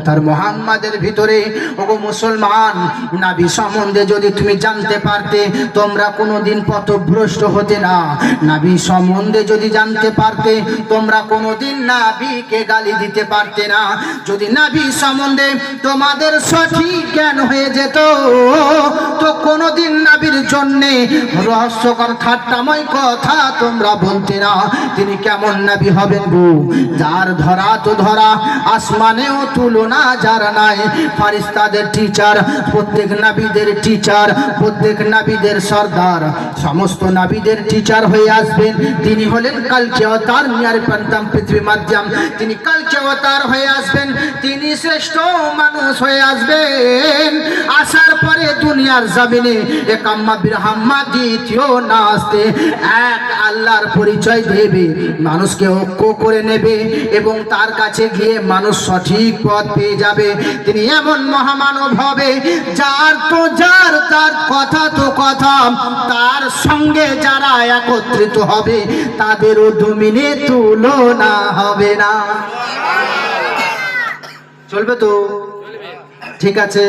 তার মুহাম্মাদের ভিতরে ওগো মুসলমান, নবী সম্বন্ধে যদি তুমি জানতে পারতে তোমরা কোনোদিন পথভ্রষ্ট হতে না। নবী সম্বন্ধে যদি জানতে পারতে তোমরা কোনোদিন নবীকে গালি দিতে পারতে না। যদি নবী সম্বন্ধে তোমাদের সঠিক জ্ঞান হয়ে যেত তো কোনোদিন নবীর জন্যে রহস্যকর ঠাট্টাময় কথা তোমরা বলতে না। তিনি কেমন নবী হবেন গো, যার ধরা তো ধরা, আসমানেও তুলনা যার নাই। ফারিস্তাদের টিচার, প্রত্যেক নবীদের টিচার, প্রত্যেক নবীদের সর্দার, সমস্ত নবীদের টিচার হয়ে আসবেন। তিনি হলেন কালকে অবতার, নিয়ার পন্তম পৃথিবী মাধ্যম। তিনি কালকে অবতার হয়ে আসবেন, তিনি শ্রেষ্ঠ মানুষ হয়ে আসবেন। আসার পরে দুনিয়ার জমিনে একাম্মা বিরহাম্মা দ্বিতীয় না আসতে এক আল্লাহর পরিচয় দেবে, মানুষকে ঐক্য করে নেবে এবং তার কাছে গিয়ে মানুষ সঠিক পথ পেয়ে যাবে। তিনি এমন মহামানব হবে যার তো যার, তার কথা তো কথা, তার সঙ্গে যারা একত্রিত হবে তাদেরও দুমিনে তুলনা হবে না। চলবে তো? ঠিক আছে,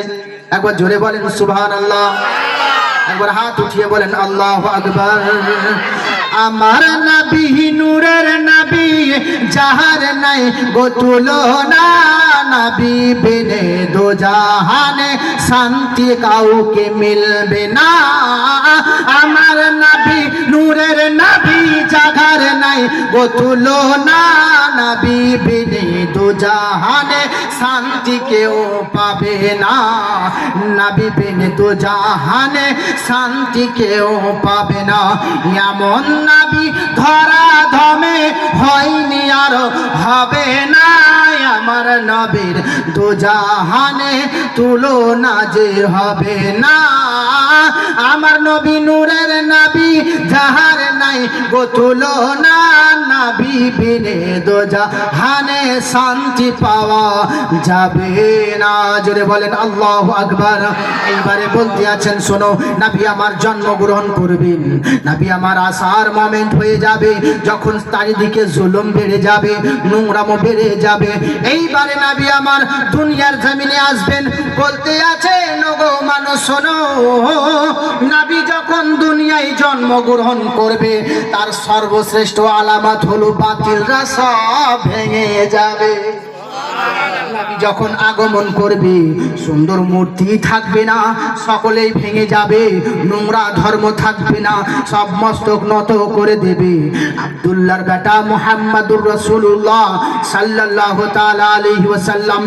একবার জোরে বলেন সুবহানাল্লাহ, একবার হাত উঠিয়ে বলেন আল্লাহু আকবার। আমার নবী নূরের নবী, যাহার নাই গো তুলনা, নবী বিনে দো জাহানে শান্তি কাউকে মিলবে না। আমার নবী নূরের নবী, যাহার নাই গো তুলনা, নবী বিনে দো জাহানে শান্তি কেউ পাবে না। নবী বিনে দো জাহানে শান্তি কেউ পাবে না। এমন নবী ধরা ধমে হয়নি আর হবে না। আমার নবীর দো জাহানে তুলনা যে হবে না। আমার নবী নূরের নবী, যাহার নাই গো তুলনা, নবী বিনে দো জাহানে শান্তি পাওয়া যাবে না। জোরে বলেন আল্লাহু আকবার। এইবারে বলতে আছেন শোনো, নবী আমার জন্মগ্রহণ করবেন, নবী আমার আসার মোমেন্ট হয়ে যাবে যখন চারিদিকে জুলুম বেড়ে যাবে, নোংরামো বেড়ে যাবে। এইবারে নবী আমার দুনিয়ার জমিনে আসবেন। বলতে আছে নগো মানুষ শোনো, নবী যখন দুনিয়ায় জন্মগ্রহণ করবে তার সর্বশ্রেষ্ঠ আলামত হলো বাতিলরা সব ভেঙে যাবে। নবী যখন আগমন করবে সুন্দর মূর্তি থাকবে না, সকলেই ভেঙে যাবে। নোংরা ধর্ম থাকবে না, সব মস্তক নত করে দেবে। আব্দুল্লাহর বেটা মুহাম্মাদুর রাসূলুল্লাহ সাল্লাল্লাহু তাআলা আলাইহি ওয়াসাল্লাম